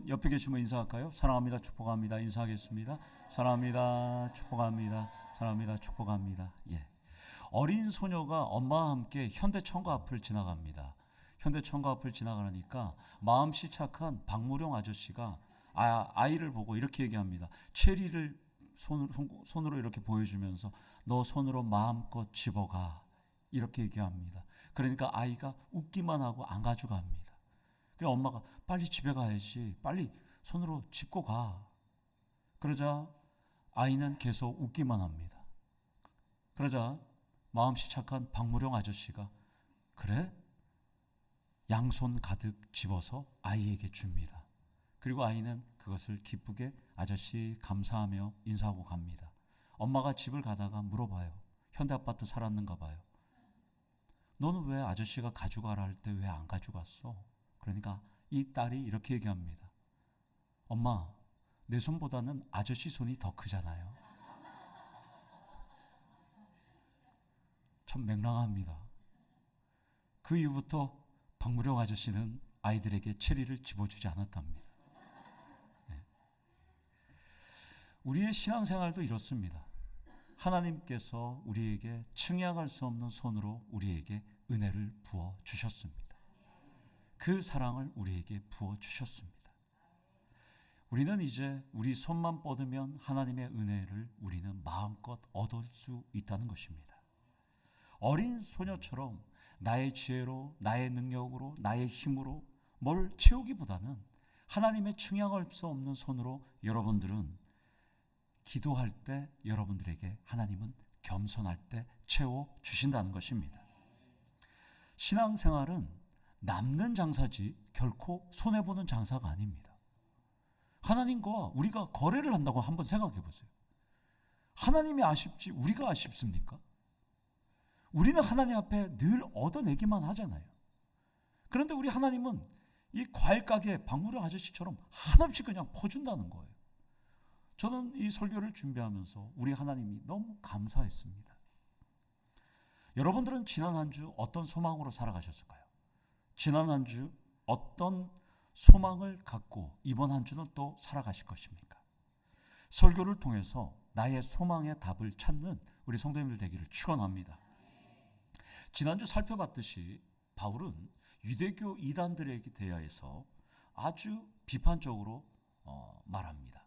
옆에 계시면 인사할까요? 사랑합니다. 축복합니다. 인사하겠습니다. 사랑합니다. 축복합니다. 사랑합니다. 축복합니다. 예. 어린 소녀가 엄마와 함께 현대청과 앞을 지나갑니다. 현대청과 앞을 지나가니까 마음씨 착한 박무룡 아저씨가 아이를 보고 이렇게 얘기합니다. 체리를 손으로 이렇게 보여주면서 너 손으로 마음껏 집어가, 이렇게 얘기합니다. 그러니까 아이가 웃기만 하고 안 가져갑니다. 그래서 엄마가 빨리 집에 가야지, 빨리 손으로 짚고 가. 그러자 아이는 계속 웃기만 합니다. 그러자 마음씨 착한 박무룡 아저씨가 그래? 양손 가득 집어서 아이에게 줍니다. 그리고 아이는 그것을 기쁘게 아저씨 감사하며 인사하고 갑니다. 엄마가 집을 가다가 물어봐요. 현대아파트 살았는가 봐요. 너는 왜 아저씨가 가져가라 할 때 왜 안 가져갔어? 그러니까 이 딸이 이렇게 얘기합니다. 엄마, 내 손보다는 아저씨 손이 더 크잖아요. 참 맹랑합니다. 그 이후부터 박무룡 아저씨는 아이들에게 체리를 집어주지 않았답니다. 네. 우리의 신앙생활도 이렇습니다. 하나님께서 우리에게 측량할 수 없는 손으로 우리에게 은혜를 부어 주셨습니다. 그 사랑을 우리에게 부어 주셨습니다. 우리는 이제 우리 손만 뻗으면 하나님의 은혜를 우리는 마음껏 얻을 수 있다는 것입니다. 어린 소녀처럼 나의 지혜로, 나의 능력으로, 나의 힘으로 뭘 채우기보다는 하나님의 측량할 수 없는 손으로 여러분들은 기도할 때 여러분들에게 하나님은 겸손할 때 채워주신다는 것입니다. 신앙생활은 남는 장사지 결코 손해보는 장사가 아닙니다. 하나님과 우리가 거래를 한다고 한번 생각해 보세요. 하나님이 아쉽지 우리가 아쉽습니까? 우리는 하나님 앞에 늘 얻어내기만 하잖아요. 그런데 우리 하나님은 이 과일 가게 박무룡 아저씨처럼 한없이 그냥 퍼준다는 거예요. 저는 이 설교를 준비하면서 우리 하나님이 너무 감사했습니다. 여러분들은 지난 한 주 어떤 소망으로 살아가셨을까요? 지난 한 주 어떤 소망을 갖고 이번 한 주는 또 살아가실 것입니까? 설교를 통해서 나의 소망의 답을 찾는 우리 성도님들 되기를 축원합니다. 지난주 살펴봤듯이 바울은 유대교 이단들에 대하여서 아주 비판적으로 말합니다.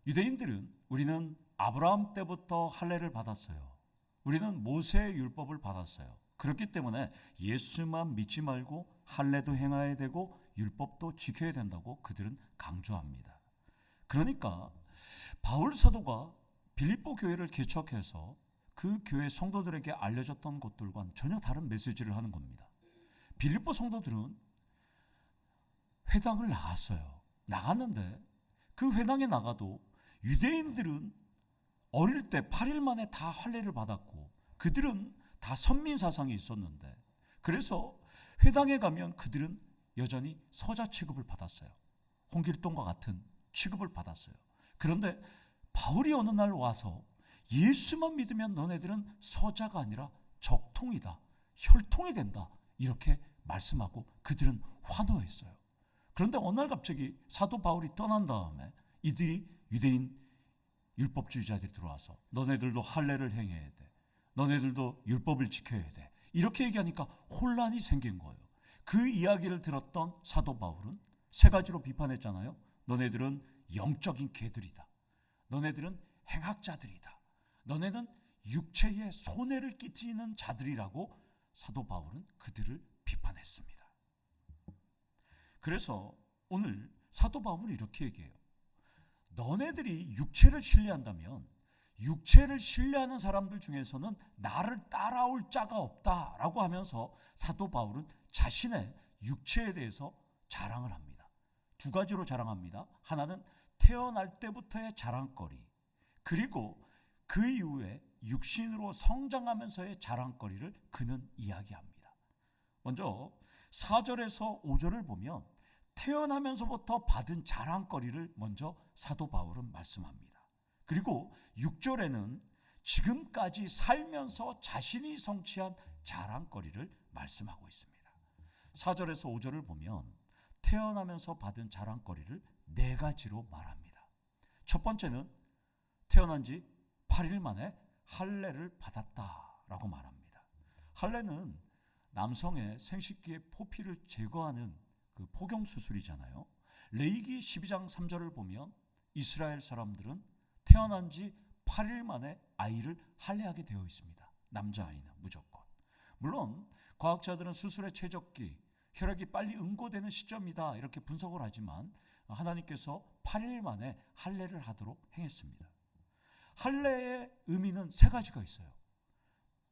유대인들은 우리는 아브라함 때부터 할례를 받았어요. 우리는 모세의 율법을 받았어요. 그렇기 때문에 예수만 믿지 말고 할례도 행해야 되고 율법도 지켜야 된다고 그들은 강조합니다. 그러니까 바울 사도가 빌립보 교회를 개척해서 그 교회 성도들에게 알려졌던 것들과는 전혀 다른 메시지를 하는 겁니다. 빌립보 성도들은 회당을 나갔어요. 나갔는데 그 회당에 나가도 유대인들은 어릴 때 8일 만에 다 할례를 받았고 그들은 다 선민 사상이 있었는데 그래서 회당에 가면 그들은 여전히 서자 취급을 받았어요. 홍길동과 같은 취급을 받았어요. 그런데 바울이 어느 날 와서 예수만 믿으면 너네들은 서자가 아니라 적통이다, 혈통이 된다 이렇게 말씀하고 그들은 환호했어요. 그런데 어느 날 갑자기 사도 바울이 떠난 다음에 이들이 유대인 율법주의자들이 들어와서 너네들도 할례를 행해야 돼, 너네들도 율법을 지켜야 돼 이렇게 얘기하니까 혼란이 생긴 거예요. 그 이야기를 들었던 사도 바울은 세 가지로 비판했잖아요. 너네들은 영적인 개들이다, 너네들은 행악자들이다, 너네는 육체에 손해를 끼치는 자들이라고 사도 바울은 그들을 비판했습니다. 그래서 오늘 사도 바울은 이렇게 얘기해요. 너네들이 육체를 신뢰한다면 육체를 신뢰하는 사람들 중에서는 나를 따라올 자가 없다라고 하면서 사도 바울은 자신의 육체에 대해서 자랑을 합니다. 두 가지로 자랑합니다. 하나는 태어날 때부터의 자랑거리, 그리고 그 이후에 육신으로 성장하면서의 자랑거리를 그는 이야기합니다. 먼저 4절에서 5절을 보면 태어나면서부터 받은 자랑거리를 먼저 사도 바울은 말씀합니다. 그리고 6절에는 지금까지 살면서 자신이 성취한 자랑거리를 말씀하고 있습니다. 4절에서 5절을 보면 태어나면서 받은 자랑거리를 네 가지로 말합니다. 첫 번째는 태어난 지 8일 만에 할례를 받았다라고 말합니다. 할례는 남성의 생식기의 포피를 제거하는 그 포경 수술이잖아요. 레위기 12장 3절을 보면 이스라엘 사람들은 태어난 지 8일 만에 아이를 할례하게 되어 있습니다. 남자아이는 무조건. 물론 과학자들은 수술의 최적기, 혈액이 빨리 응고되는 시점이다 이렇게 분석을 하지만 하나님께서 8일 만에 할례를 하도록 행했습니다. 할례의 의미는 세 가지가 있어요.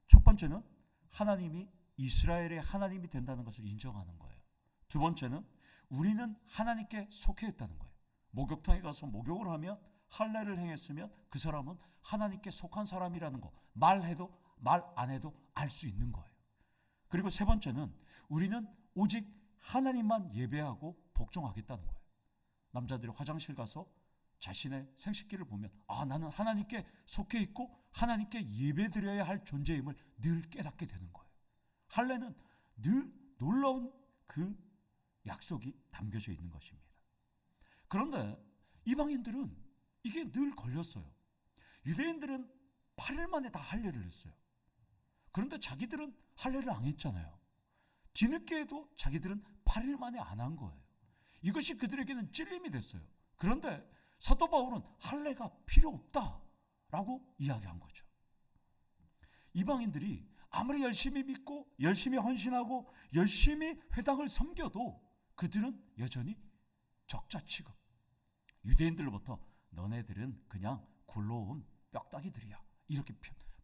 첫 번째는 하나님이 이스라엘의 하나님이 된다는 것을 인정하는 거예요. 두 번째는 우리는 하나님께 속해 있다는 거예요. 목욕탕에 가서 목욕을 하면 할례를 행했으면 그 사람은 하나님께 속한 사람이라는 거, 말해도 말 안 해도 알 수 있는 거예요. 그리고 세 번째는 우리는 오직 하나님만 예배하고 복종하겠다는 거예요. 남자들이 화장실 가서 자신의 생식기를 보면 나는 하나님께 속해 있고 하나님께 예배드려야 할 존재임을 늘 깨닫게 되는 거예요. 할례는 늘 놀라운 그 약속이 담겨져 있는 것입니다. 그런데 이방인들은 이게 늘 걸렸어요. 유대인들은 8일 만에 다 할례를 했어요. 그런데 자기들은 할례를 안 했잖아요. 뒤늦게도 자기들은 8일 만에 안 한 거예요. 이것이 그들에게는 찔림이 됐어요. 그런데 사도 바울은 할례가 필요 없다라고 이야기한 거죠. 이방인들이 아무리 열심히 믿고 열심히 헌신하고 열심히 회당을 섬겨도 그들은 여전히 적자 취급. 유대인들로부터 너네들은 그냥 굴러온 뼈다귀들이야 이렇게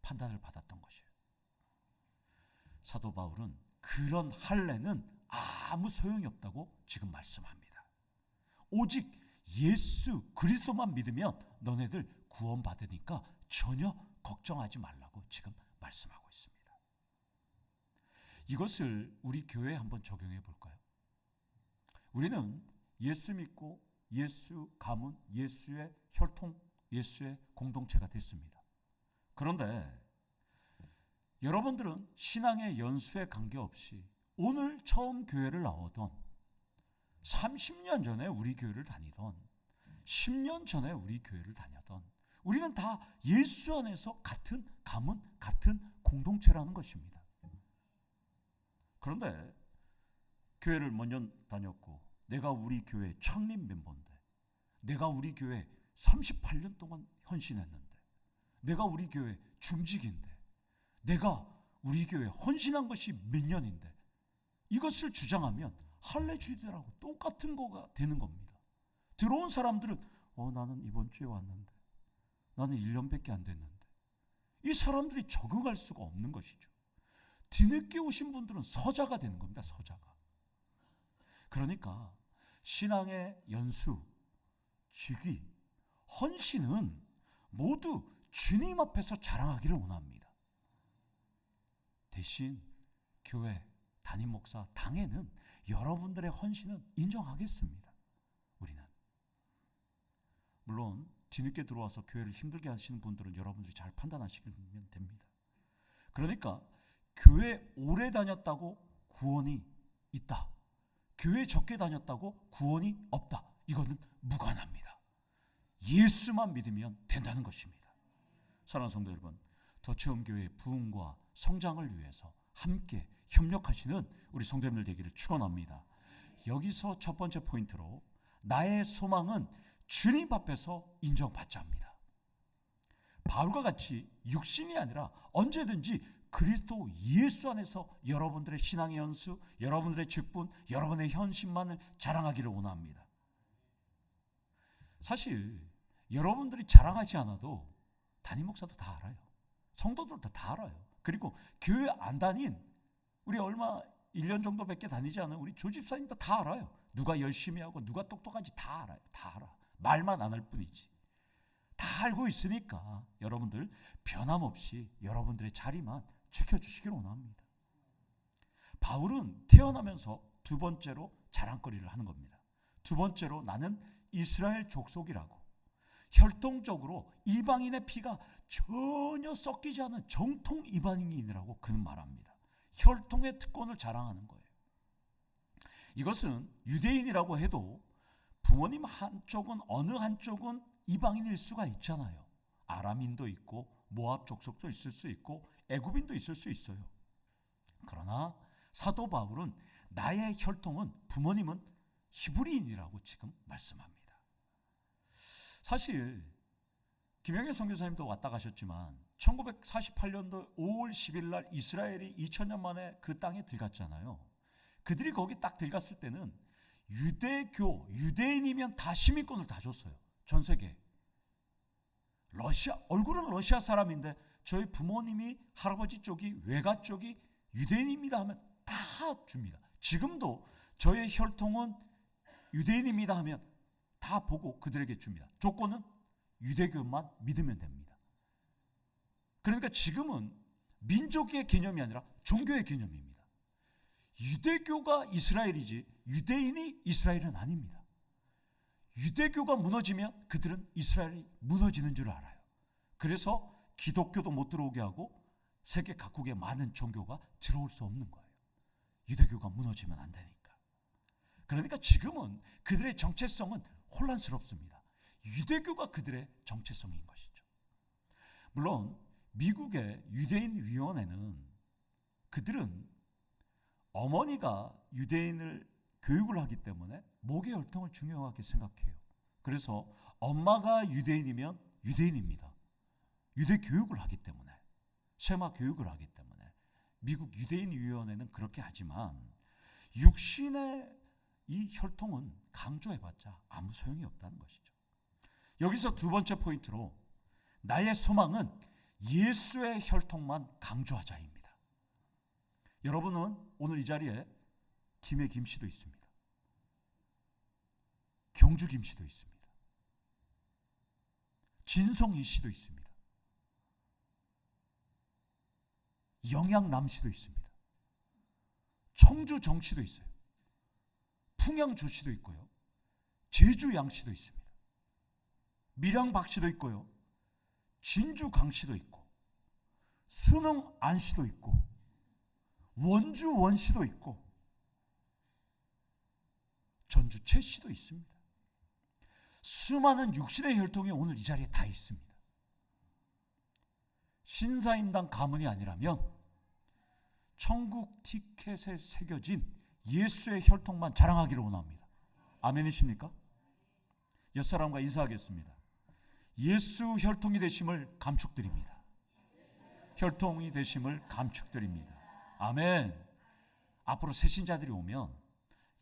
판단을 받았던 것이에요. 사도 바울은 그런 할례는 아무 소용이 없다고 지금 말씀합니다. 오직 예수 그리스도만 믿으면 너네들 구원받으니까 전혀 걱정하지 말라고 지금 말씀하고 있습니다. 이것을 우리 교회에 한번 적용해 볼까요? 우리는 예수 믿고 예수 가문, 예수의 혈통, 예수의 공동체가 됐습니다. 그런데 여러분들은 신앙의 연수에 관계없이 오늘 처음 교회를 나오던 30년 전에 우리 교회를 다니던 10년 전에 우리 교회를 다녔던 우리는 다 예수 안에서 같은 가문, 같은 공동체라는 것입니다. 그런데 교회를 몇 년 다녔고 내가 우리 교회 창립 멤버인데 내가 우리 교회 38년 동안 헌신했는데 내가 우리 교회 중직인데 내가 우리 교회 헌신한 것이 몇 년인데 이것을 주장하면 할례주의자라고 똑같은 거가 되는 겁니다. 들어온 사람들은 나는 이번 주에 왔는데 나는 1년밖에 안 됐는데 이 사람들이 적응할 수가 없는 것이죠. 뒤늦게 오신 분들은 서자가 되는 겁니다. 서자가. 그러니까 신앙의 연수, 주기, 헌신은 모두 주님 앞에서 자랑하기를 원합니다. 대신 교회, 담임 목사, 당에는 여러분들의 헌신은 인정하겠습니다. 우리는. 물론 뒤늦게 들어와서 교회를 힘들게 하시는 분들은 여러분들이 잘 판단하시면 됩니다. 그러니까 교회 오래 다녔다고 구원이 있다. 교회 적게 다녔다고 구원이 없다. 이거는 무관합니다. 예수만 믿으면 된다는 것입니다. 사랑하는 성도 여러분, 더체험교회의 부흥과 성장을 위해서 함께 협력하시는 우리 성도님들 되기를 축원합니다. 여기서 첫 번째 포인트로 나의 소망은 주님 앞에서 인정받자 합니다. 바울과 같이 육신이 아니라 언제든지 그리스도 예수 안에서 여러분들의 신앙의 연수, 여러분들의 직분, 여러분의 헌신만을 자랑하기를 원합니다. 사실 여러분들이 자랑하지 않아도 담임 목사도 다 알아요. 성도들도 다 알아요. 그리고 교회 안 다닌 우리 얼마 1년 정도밖에 다니지 않은 우리 조집사님도 다 알아요. 누가 열심히 하고 누가 똑똑한지 다 알아요. 다 알아. 말만 안 할 뿐이지. 다 알고 있으니까 여러분들 변함없이 여러분들의 자리만 지켜주시길 원합니다. 바울은 태어나면서 두 번째로 자랑거리를 하는 겁니다. 두 번째로 나는 이스라엘 족속이라고 혈통적으로 이방인의 피가 전혀 섞이지 않은 정통 이방인이라고 그는 말합니다. 혈통의 특권을 자랑하는 거예요. 이것은 유대인이라고 해도 부모님 한쪽은 어느 한쪽은 이방인일 수가 있잖아요. 아람인도 있고 모압 족속도 있을 수 있고 애굽인도 있을 수 있어요. 그러나 사도 바울은 나의 혈통은 부모님은 히브리인이라고 지금 말씀합니다. 사실 김영애 선교사님도 왔다 가셨지만 1948년도 5월 10일 날 이스라엘이 2000년 만에 그 땅에 들어갔잖아요. 그들이 거기 딱 들어갔을 때는 유대인이면 다 시민권을 다 줬어요. 전 세계. 얼굴은 러시아 사람인데 저희 부모님이 할아버지 쪽이 외가 쪽이 유대인입니다 하면 다 줍니다. 지금도 저의 혈통은 유대인입니다 하면 다 보고 그들에게 줍니다. 조건은 유대교만 믿으면 됩니다. 그러니까 지금은 민족의 개념이 아니라 종교의 개념입니다. 유대교가 이스라엘이지 유대인이 이스라엘은 아닙니다. 유대교가 무너지면 그들은 이스라엘이 무너지는 줄 알아요. 그래서 기독교도 못 들어오게 하고 세계 각국의 많은 종교가 들어올 수 없는 거예요. 유대교가 무너지면 안 되니까. 그러니까 지금은 그들의 정체성은 혼란스럽습니다. 유대교가 그들의 정체성인 것이죠. 물론 미국의 유대인 위원회는 그들은 어머니가 유대인을 교육을 하기 때문에 목의 혈통을 중요하게 생각해요. 그래서 엄마가 유대인이면 유대인입니다. 유대 교육을 하기 때문에, 세마 교육을 하기 때문에 미국 유대인 위원회는 그렇게 하지만 육신의 이 혈통은 강조해봤자 아무 소용이 없다는 것이죠. 여기서 두 번째 포인트로 나의 소망은 예수의 혈통만 강조하자입니다. 여러분은 오늘 이 자리에 김해 김씨도 있습니다. 경주 김씨도 있습니다. 진성 이씨도 있습니다. 영양 남씨도 있습니다. 청주 정씨도 있어요. 풍양 조씨도 있고요. 제주 양씨도 있습니다. 밀양 박씨도 있고요. 진주 강씨도 있고 수능 안씨도 있고 원주 원씨도 있고 전주 최씨도 있습니다. 수많은 육신의 혈통이 오늘 이 자리에 다 있습니다. 신사임당 가문이 아니라면 천국 티켓에 새겨진 예수의 혈통만 자랑하기를 원합니다. 아멘이십니까? 옆사람과 인사하겠습니다. 예수 혈통이 되심을 감축드립니다. 혈통이 되심을 감축드립니다. 아멘. 앞으로 새신자들이 오면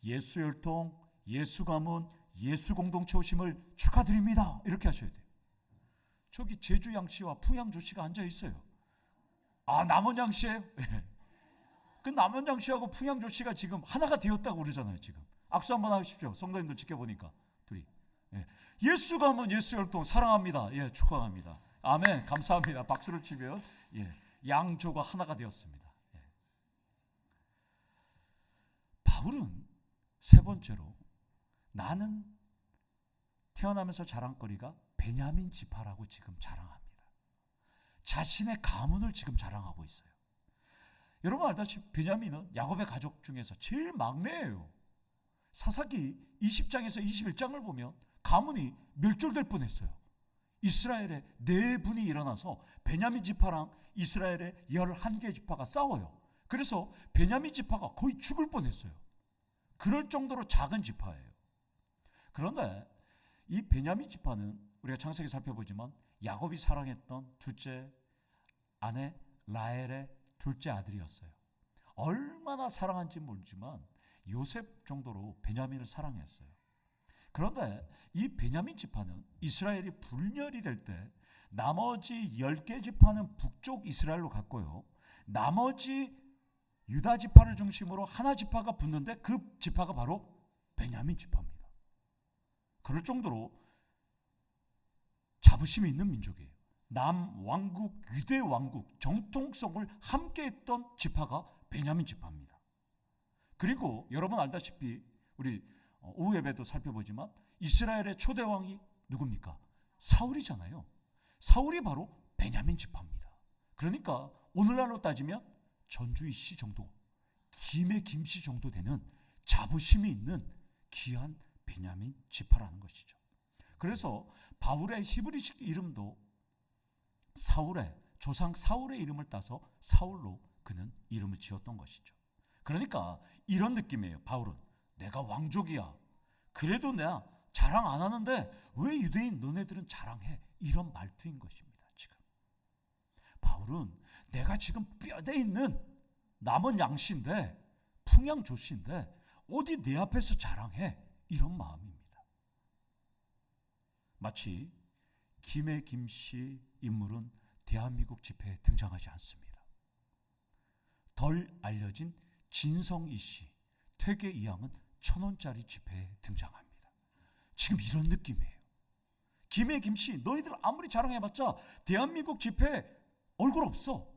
예수 혈통, 예수 가문, 예수 공동체 오심을 축하드립니다. 이렇게 하셔야 돼요. 저기 제주 양씨와 풍양 조씨가 앉아 있어요. 아, 남원 양씨예요? 그 남원 양씨하고 풍양 조씨가 지금 하나가 되었다고 그러잖아요. 지금 악수 한번 하십시오. 성도님들 지켜보니까 둘이. 예수 가문, 예수 혈통 사랑합니다. 예, 축하합니다. 아멘. 감사합니다. 박수를 치면 양조가 하나가 되었습니다. 바울은 세 번째로 나는 태어나면서 자랑거리가 베냐민 지파라고 지금 자랑합니다. 자신의 가문을 지금 자랑하고 있어요. 여러분 알다시피 베냐민은 야곱의 가족 중에서 제일 막내예요. 사사기 20장에서 21장을 보면 가문이 멸절될 뻔했어요. 이스라엘의 4분이 일어나서 베냐민 지파랑 이스라엘의 11개 지파가 싸워요. 그래서 베냐민 지파가 거의 죽을 뻔했어요. 그럴 정도로 작은 지파예요. 그런데 이 베냐민 지파는 우리가 창세기 살펴보지만 야곱이 사랑했던 둘째 아내 라헬의 둘째 아들이었어요. 얼마나 사랑한지 모르지만 요셉 정도로 베냐민을 사랑했어요. 그런데 이 베냐민 지파는 이스라엘이 분열이 될 때 나머지 10개 지파는 북쪽 이스라엘로 갔고요. 나머지 유다 지파를 중심으로 하나 지파가 붙는데 그 지파가 바로 베냐민 지파입니다. 그럴 정도로 자부심이 있는 민족이에요. 남왕국, 유대 왕국 정통성을 함께했던 지파가 베냐민 지파입니다. 그리고 여러분 알다시피 우리 오후 예배도 살펴보지만 이스라엘의 초대 왕이 누굽니까? 사울이잖아요. 사울이 바로 베냐민 지파입니다. 그러니까 오늘날로 따지면 전주희 씨 정도, 김해 김씨 정도 되는 자부심이 있는 귀한 베냐민 지파라는 것이죠. 그래서 바울의 히브리식 이름도 사울의 조상 사울의 이름을 따서 사울로 그는 이름을 지었던 것이죠. 그러니까 이런 느낌이에요. 바울은 내가 왕족이야. 그래도 내가 자랑 안 하는데 왜 유대인 너네들은 자랑해? 이런 말투인 것입니다. 지금 바울은 내가 지금 뼈대 있는 남은 양씨인데 풍양조씨인데 어디 내 앞에서 자랑해? 이런 마음입니다. 마치 김의 김씨 인물은 대한민국 집회에 등장하지 않습니다. 덜 알려진 진성이 씨, 퇴계 이양은 1,000원짜리 집회에 등장합니다. 지금 이런 느낌이에요. 김의 김씨 너희들 아무리 자랑해봤자 대한민국 집회에 얼굴 없어.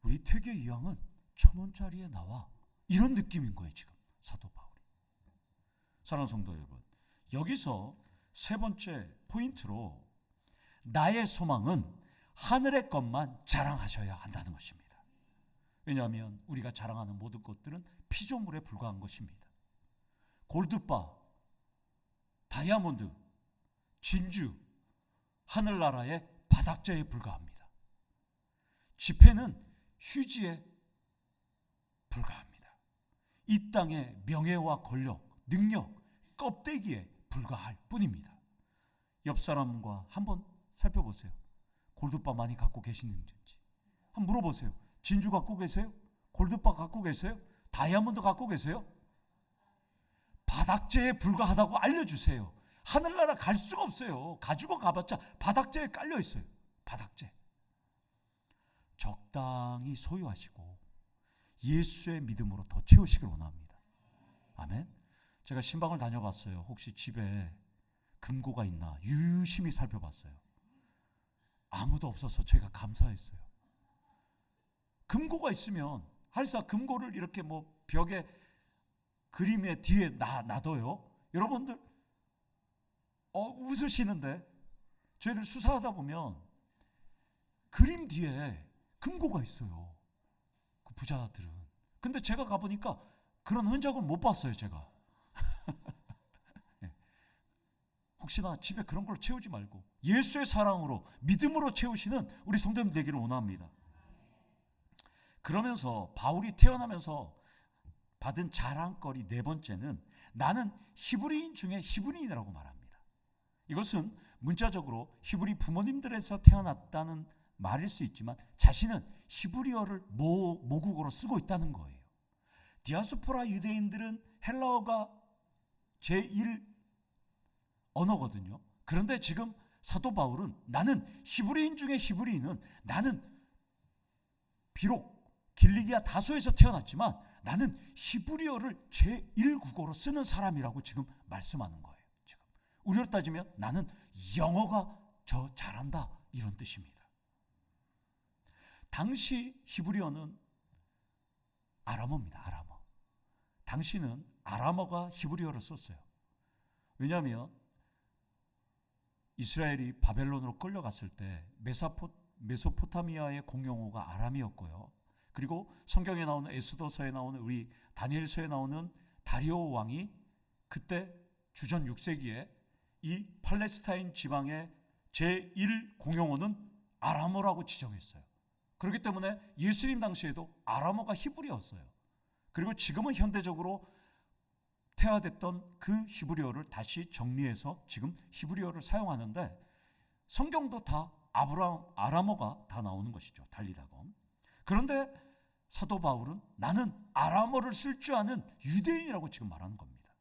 우리 퇴계 이양은 1,000원짜리에 나와. 이런 느낌인 거예요. 지금 사도 바울이. 사랑하는 성도 여러분, 여기서 세 번째 포인트로 나의 소망은 하늘의 것만 자랑하셔야 한다는 것입니다. 왜냐하면 우리가 자랑하는 모든 것들은 피조물에 불과한 것입니다. 골드바, 다이아몬드, 진주, 하늘나라의 바닥재에 불과합니다. 지폐는 휴지에 불과합니다. 이 땅의 명예와 권력, 능력, 껍데기에 불과할 뿐입니다. 옆 사람과 한번 살펴보세요. 골드바 많이 갖고 계시는지 한번 물어보세요. 진주 갖고 계세요? 골드바 갖고 계세요? 다이아몬드 갖고 계세요? 바닥재에 불과하다고 알려주세요. 하늘나라 갈 수가 없어요. 가지고 가봤자 바닥재에 깔려 있어요. 바닥재. 적당히 소유하시고 예수의 믿음으로 더 채우시길 원합니다. 아멘. 제가 신방을 다녀봤어요. 혹시 집에 금고가 있나 유심히 살펴봤어요. 아무도 없어서 제가 감사했어요. 금고가 있으면 할사 금고를 이렇게 뭐 벽에 그림의 뒤에 놔둬요. 여러분들 웃으시는데 저희들 수사하다 보면 그림 뒤에 금고가 있어요. 그 부자들은. 근데 제가 가보니까 그런 흔적을 못 봤어요. 제가. 혹시나 집에 그런 걸 채우지 말고 예수의 사랑으로 믿음으로 채우시는 우리 성도님 되기를 원합니다. 그러면서 바울이 태어나면서 받은 자랑거리 네 번째는 나는 히브리인 중에 히브리인이라고 말합니다. 이것은 문자적으로 히브리 부모님들에서 태어났다는 말일 수 있지만 자신은 히브리어를 모국어로 쓰고 있다는 거예요. 디아스포라 유대인들은 헬라어가 제1 언어거든요. 그런데 지금 사도 바울은 나는 히브리인 중에 히브리인은 나는 비록 길리기아 다소에서 태어났지만 나는 히브리어를 제1국어로 쓰는 사람이라고 지금 말씀하는 거예요. 지금 우리로 따지면 나는 영어가 저 잘한다 이런 뜻입니다. 당시 히브리어는 아람어입니다. 아람어. 당시는 아람어가 히브리어를 썼어요. 왜냐하면 이스라엘이 바벨론으로 끌려갔을 때 메소포타미아의 공용어가 아람이었고요. 그리고 성경에 나오는 에스더서에 나오는 우리 다니엘서에 나오는 다리오 왕이 그때 주전 6세기에 이 팔레스타인 지방의 제1 공용어는 아람어라고 지정했어요. 그렇기 때문에 예수님 당시에도 아람어가 히브리어였어요. 그리고 지금은 현대적으로 태화됐던 그 히브리어를 다시 정리해서 지금 히브리어를 사용하는데 성경도 다 아람어가 다 나오는 것이죠. 달리다고. 그런데 사도 바울은 나는 아람어를 쓸 줄 아는 유대인이라고 지금 말하는 겁니다.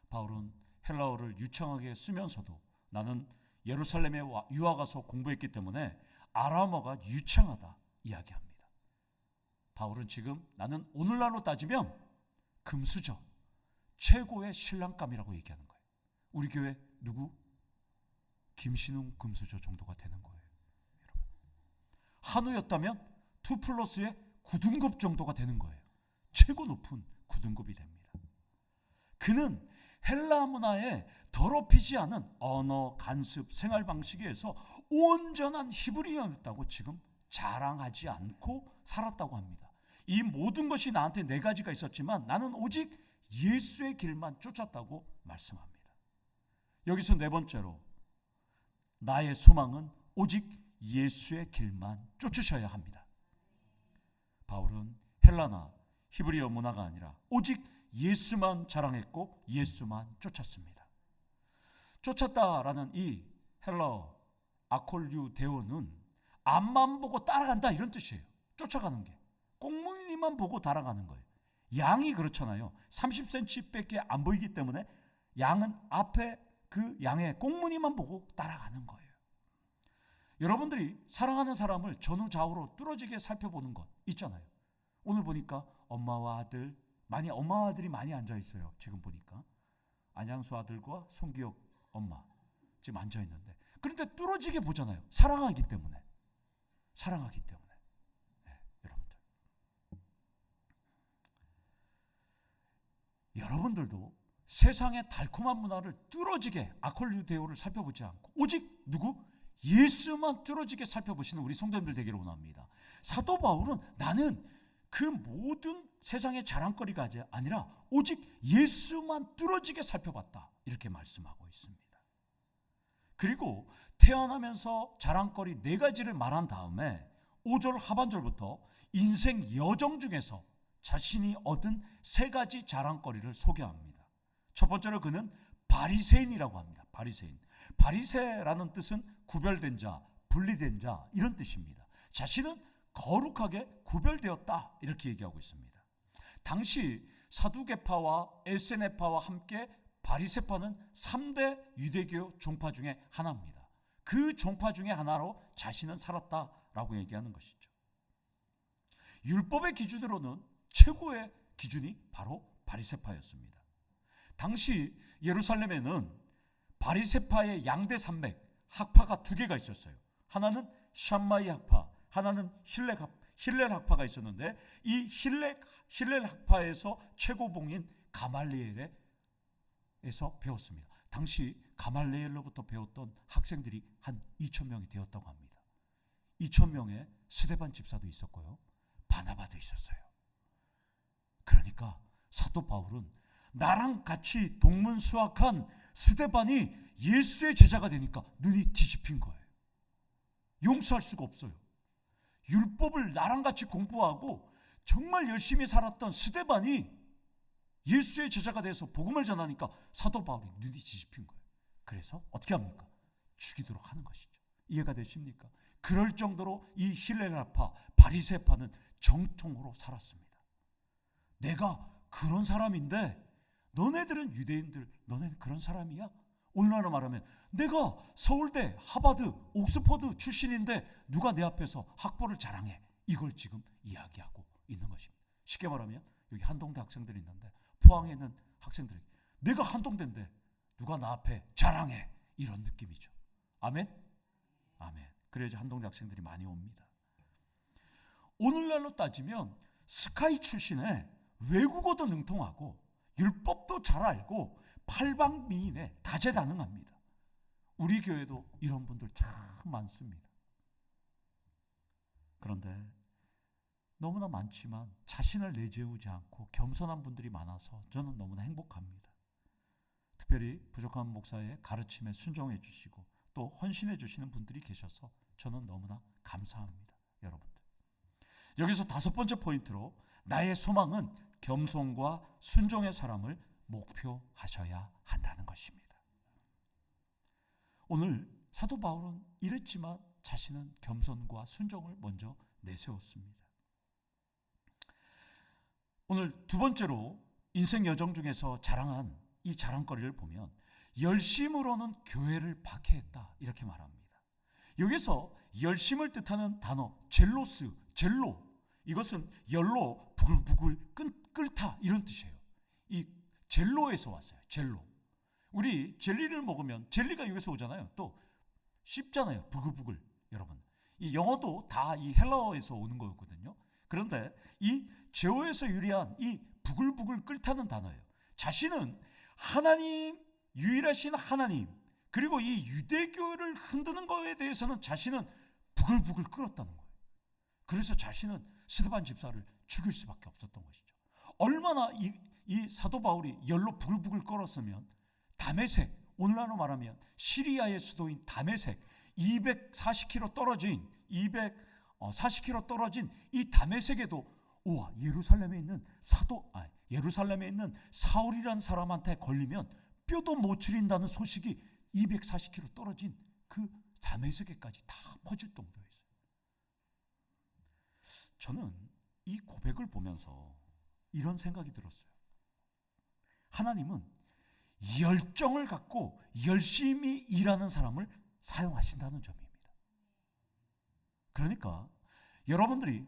바울은 헬라어를 유창하게 쓰면서도 나는 예루살렘에 유학 가서 공부했기 때문에 아람어가 유창하다 이야기합니다. 바울은 지금 나는 오늘날로 따지면 금수저, 최고의 신랑감이라고 얘기하는 거예요. 우리 교회 누구? 김신웅 금수저 정도가 되는 거예요. 여러분. 한우였다면 2+의 9등급 정도가 되는 거예요. 최고 높은 9등급이 됩니다. 그는 헬라 문화에 더럽히지 않은 언어, 간습, 생활 방식에서 온전한 히브리어였다고 지금 자랑하지 않고 살았다고 합니다. 이 모든 것이 나한테 네 가지가 있었지만 나는 오직 예수의 길만 쫓았다고 말씀합니다. 여기서 네 번째로 나의 소망은 오직 예수의 길만 쫓으셔야 합니다. 바울은 헬라나 히브리어 문화가 아니라 오직 예수만 자랑했고 예수만 쫓았습니다. 쫓았다라는 이 헬라어 아콜류데오는 앞만 보고 따라간다 이런 뜻이에요. 쫓아가는 게 꽁무니만 보고 따라가는 거예요. 양이 그렇잖아요. 30cm밖에 안 보이기 때문에 양은 앞에 그 양의 꽁무니만 보고 따라가는 거예요. 여러분들이 사랑하는 사람을 전후좌우로 뚫어지게 살펴보는 것 있잖아요. 오늘 보니까 엄마와 아들, 엄마와 아들이 많이 앉아 있어요. 지금 보니까 안양수 아들과 송기혁 엄마 지금 앉아 있는데, 그런데 뚫어지게 보잖아요. 사랑하기 때문에. 네, 여러분들도 세상의 달콤한 문화를 뚫어지게 아콜류데오를 살펴보지 않고 오직 누구? 예수만 뚫어지게 살펴보시는 우리 성도님들 되기를 원합니다. 사도 바울은 나는 그 모든 세상의 자랑거리가 아니라 오직 예수만 뚫어지게 살펴봤다 이렇게 말씀하고 있습니다. 그리고 태어나면서 자랑거리 네 가지를 말한 다음에 5절 하반절부터 인생 여정 중에서 자신이 얻은 세 가지 자랑거리를 소개합니다. 첫 번째로 그는 바리새인이라고 합니다. 바리새라는 뜻은 구별된 자, 분리된 자 이런 뜻입니다. 자신은 거룩하게 구별되었다 이렇게 얘기하고 있습니다. 당시 사두개파와 에세네파와 함께 바리새파는 3대 유대교 종파 중에 하나입니다. 그 종파 중에 하나로 자신은 살았다라고 얘기하는 것이죠. 율법의 기준으로는 최고의 기준이 바로 바리새파였습니다. 당시 예루살렘에는 바리새파의 양대 산맥 학파가 두 개가 있었어요. 하나는 샴마이 학파, 하나는 힐렐 학파가 있었는데 이 힐렐 학파에서 최고봉인 가말리엘에서 배웠습니다. 당시 가말리엘로부터 배웠던 학생들이 한 2,000명이 되었다고 합니다. 2,000명의 스데반 집사도 있었고요, 바나바도 있었어요. 그러니까 사도 바울은 나랑 같이 동문수학한 스데반이 예수의 제자가 되니까 눈이 뒤집힌 거예요. 용서할 수가 없어요. 율법을 나랑 같이 공부하고 정말 열심히 살았던 스데반이 예수의 제자가 돼서 복음을 전하니까 사도 바울이 눈이 뒤집힌 거예요. 그래서 어떻게 합니까? 죽이도록 하는 것이죠. 이해가 되십니까? 그럴 정도로 이 힐렐파파, 바리새파는 정통으로 살았습니다. 내가 그런 사람인데 너네들은 유대인들, 너네는 그런 사람이야? 오늘날로 말하면 내가 서울대, 하버드, 옥스퍼드 출신인데 누가 내 앞에서 학벌을 자랑해? 이걸 지금 이야기하고 있는 것입니다. 쉽게 말하면 여기 한동대 학생들이 있는데 포항에 있는 학생들이 내가 한동대인데 누가 나 앞에 자랑해? 이런 느낌이죠. 아멘? 아멘. 그래야지 한동대 학생들이 많이 옵니다. 오늘날로 따지면 스카이 출신에 외국어도 능통하고 율법도 잘 알고 팔방미인에 다재다능합니다. 우리 교회도 이런 분들 참 많습니다. 그런데 너무나 많지만 자신을 내재우지 않고 겸손한 분들이 많아서 저는 너무나 행복합니다. 특별히 부족한 목사의 가르침에 순종해 주시고 또 헌신해 주시는 분들이 계셔서 저는 너무나 감사합니다. 여러분들. 여기서 다섯 번째 포인트로 나의 소망은 겸손과 순종의 사람을 목표하셔야 한다는 것입니다. 오늘 사도 바울은 이랬지만 자신은 겸손과 순종을 먼저 내세웠습니다. 오늘 두 번째로 인생 여정 중에서 자랑한 이 자랑거리를 보면 열심으로는 교회를 박해했다 이렇게 말합니다. 여기서 열심을 뜻하는 단어 젤로 이것은 열로 부글부글 끓다 이런 뜻이에요. 이 젤로에서 왔어요. 젤로. 우리 젤리를 먹으면 젤리가 여기서 오잖아요. 또 씹잖아요. 부글부글. 여러분, 이 영어도 다 이 헬라어에서 오는 거였거든요. 그런데 이 제어에서 유래한 이 부글부글 끓다는 단어예요. 자신은 하나님, 유일하신 하나님, 그리고 이 유대교를 흔드는 거에 대해서는 자신은 부글부글 끓었다는 거예요. 그래서 자신은 스데반 집사를 죽일 수밖에 없었던 것이죠. 얼마나 이 사도 바울이 열로 부글부글 끓었으면 다메섹, 오늘날로 말하면 시리아의 수도인 다메섹 240km 떨어진 이 다메섹에도 우와, 예루살렘에 있는 사울이라는 사람한테 걸리면 뼈도 못 추린다는 소식이 240km 떨어진 그 다메섹에까지 다 퍼질 정도였어요. 저는 이 고백을 보면서 이런 생각이 들었어요. 하나님은 열정을 갖고 열심히 일하는 사람을 사용하신다는 점입니다. 그러니까 여러분들이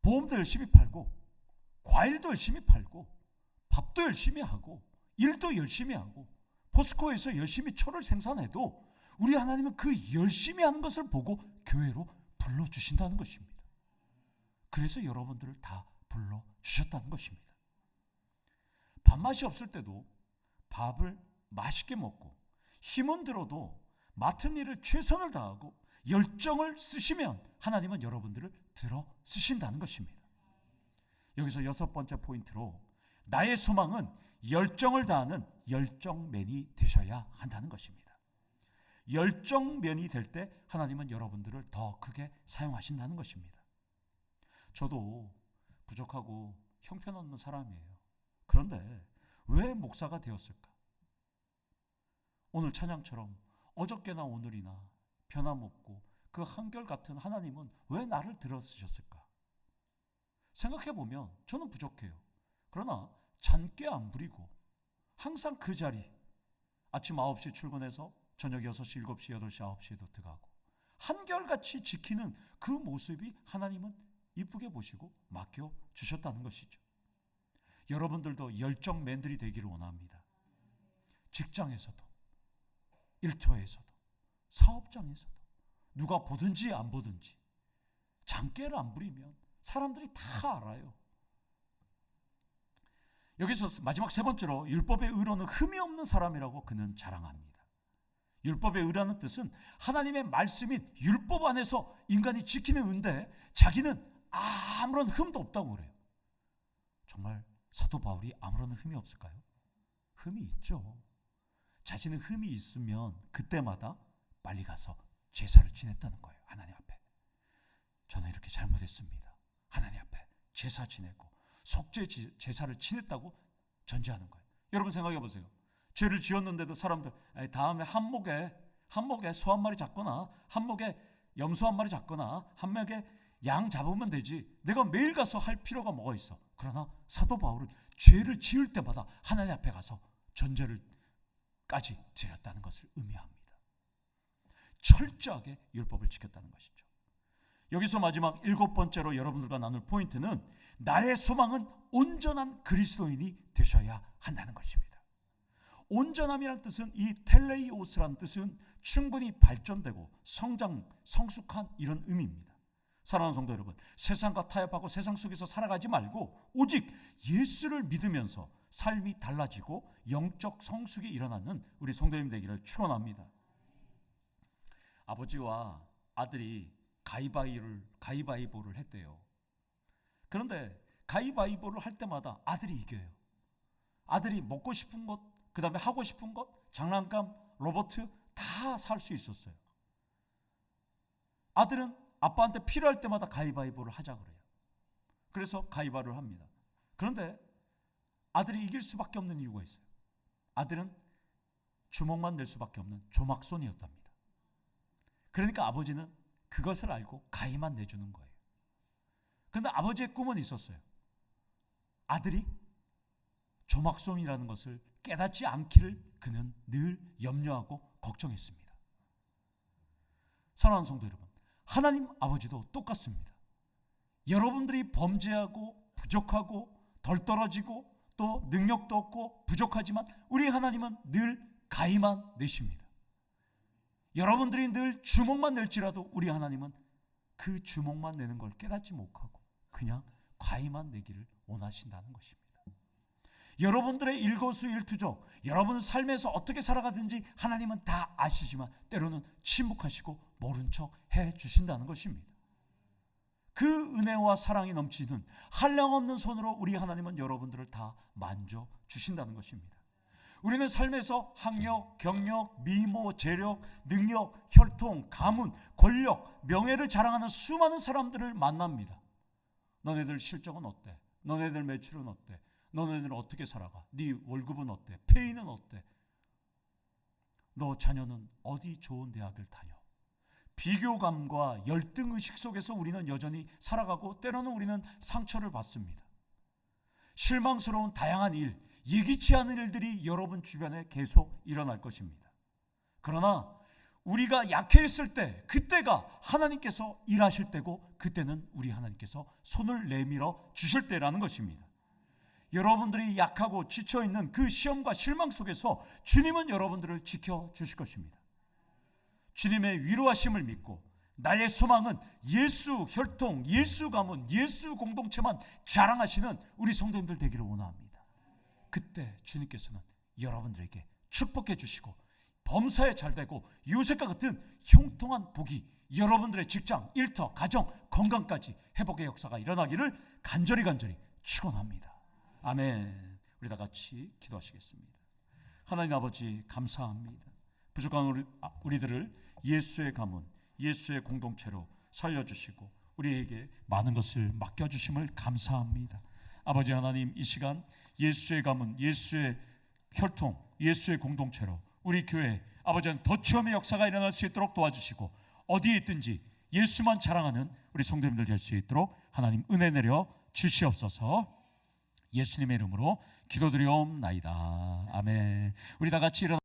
보험도 열심히 팔고 과일도 열심히 팔고 밥도 열심히 하고 일도 열심히 하고 포스코에서 열심히 철을 생산해도 우리 하나님은 그 열심히 하는 것을 보고 교회로 불러주신다는 것입니다. 그래서 여러분들을 다 불러주셨다는 것입니다. 밥맛이 없을 때도 밥을 맛있게 먹고 힘은 들어도 맡은 일을 최선을 다하고 열정을 쓰시면 하나님은 여러분들을 들어 쓰신다는 것입니다. 여기서 6번째 포인트로 나의 소망은 열정을 다하는 열정맨이 되셔야 한다는 것입니다. 열정맨이 될 때 하나님은 여러분들을 더 크게 사용하신다는 것입니다. 저도 부족하고 형편없는 사람이에요. 그런데 왜 목사가 되었을까? 오늘 찬양처럼 어저께나 오늘이나 변함없고 그 한결같은 하나님은 왜 나를 들어쓰셨을까? 생각해보면 저는 부족해요. 그러나 잔꾀 안 부리고 항상 그 자리, 아침 9시 출근해서 저녁 6시, 7시, 8시, 9시에도 들어가고 한결같이 지키는 그 모습이 하나님은 이쁘게 보시고 맡겨주셨다는 것이죠. 여러분들도 열정맨들이 되기를 원합니다. 직장에서도, 일터에서도, 사업장에서도 누가 보든지 안 보든지 잔꾀를 안 부리면 사람들이 다 알아요. 여기서 마지막 3번째로 율법의 의로는 흠이 없는 사람이라고 그는 자랑합니다. 율법의 의라는 뜻은 하나님의 말씀인 율법 안에서 인간이 지키는 의인데 자기는 아무런 흠도 없다고 그래요. 정말 사도 바울이 아무런 흠이 없을까요? 흠이 있죠. 자신의 흠이 있으면 그때마다 빨리 가서 제사를 지냈다는 거예요. 하나님 앞에 저는 이렇게 잘못했습니다. 하나님 앞에 제사 지내고 속죄 제사를 지냈다고 전제하는 거예요. 여러분 생각해 보세요. 죄를 지었는데도 사람들 다음에 한목에 소 한 마리 잡거나 한목에 염소 한 마리 잡거나 한목에 양 잡으면 되지 내가 매일 가서 할 필요가 뭐가 있어. 그러나 사도 바울은 죄를 지을 때마다 하나님 앞에 가서 전제를까지 드렸다는 것을 의미합니다. 철저하게 율법을 지켰다는 것이죠. 여기서 마지막 7번째로 여러분들과 나눌 포인트는 나의 소망은 온전한 그리스도인이 되셔야 한다는 것입니다. 온전함이라는 뜻은 이 텔레이오스라는 뜻은 충분히 발전되고 성숙한 이런 의미입니다. 사랑하는 성도 여러분, 세상과 타협하고 세상 속에서 살아가지 말고 오직 예수를 믿으면서 삶이 달라지고 영적 성숙이 일어나는 우리 성도님 되기를 축원합니다. 아버지와 아들이 가위바위보를 했대요. 그런데 가위바위보를 할 때마다 아들이 이겨요. 아들이 먹고 싶은 것, 그 다음에 하고 싶은 것, 장난감, 로봇 다 살 수 있었어요. 아들은 아빠한테 필요할 때마다 가위바위보를 하자 그래요. 그래서 가위바위보를 합니다. 그런데 아들이 이길 수밖에 없는 이유가 있어요. 아들은 주먹만 낼 수밖에 없는 조막손이었답니다. 그러니까 아버지는 그것을 알고 가위만 내주는 거예요. 그런데 아버지의 꿈은 있었어요. 아들이 조막손이라는 것을 깨닫지 않기를 그는 늘 염려하고 걱정했습니다. 사랑하는 성도 여러분, 하나님 아버지도 똑같습니다. 여러분들이 범죄하고 부족하고 덜 떨어지고 또 능력도 없고 부족하지만 우리 하나님은 늘 가위만 내십니다. 여러분들이 늘 주먹만 낼지라도 우리 하나님은 그 주먹만 내는 걸 깨닫지 못하고 그냥 가위만 내기를 원하신다는 것입니다. 여러분들의 일거수일투족, 여러분 삶에서 어떻게 살아가든지 하나님은 다 아시지만 때로는 침묵하시고 모른 척 해주신다는 것입니다. 그 은혜와 사랑이 넘치는 한량없는 손으로 우리 하나님은 여러분들을 다 만져주신다는 것입니다. 우리는 삶에서 학력, 경력, 미모, 재력, 능력, 혈통, 가문, 권력, 명예를 자랑하는 수많은 사람들을 만납니다. 너네들 실적은 어때? 너네들 매출은 어때? 너네들은 어떻게 살아가? 네 월급은 어때? 페이는 어때? 너 자녀는 어디 좋은 대학을 다녀? 비교감과 열등의식 속에서 우리는 여전히 살아가고 때로는 우리는 상처를 받습니다. 실망스러운 다양한 일, 예기치 않은 일들이 여러분 주변에 계속 일어날 것입니다. 그러나 우리가 약해했을 때 그때가 하나님께서 일하실 때고 그때는 우리 하나님께서 손을 내밀어 주실 때라는 것입니다. 여러분들이 약하고 지쳐있는 그 시험과 실망 속에서 주님은 여러분들을 지켜주실 것입니다. 주님의 위로하심을 믿고 나의 소망은 예수 혈통, 예수 가문, 예수 공동체만 자랑하시는 우리 성도님들 되기를 원합니다. 그때 주님께서는 여러분들에게 축복해 주시고 범사에 잘되고 요셉과 같은 형통한 복이 여러분들의 직장, 일터, 가정, 건강까지 회복의 역사가 일어나기를 간절히 축원합니다. 아멘. 우리 다 같이 기도하시겠습니다. 하나님 아버지 감사합니다. 부족한 우리들을 예수의 가문, 예수의 공동체로 살려주시고 우리에게 많은 것을 맡겨주심을 감사합니다. 아버지 하나님, 이 시간 예수의 가문, 예수의 혈통, 예수의 공동체로 우리 교회 아버지는 더 체험의 역사가 일어날 수 있도록 도와주시고 어디에 있든지 예수만 자랑하는 우리 성도님들 될 수 있도록 하나님 은혜 내려 주시옵소서. 예수님의 이름으로 기도드리옵나이다. 아멘. 우리 다 같이 일어나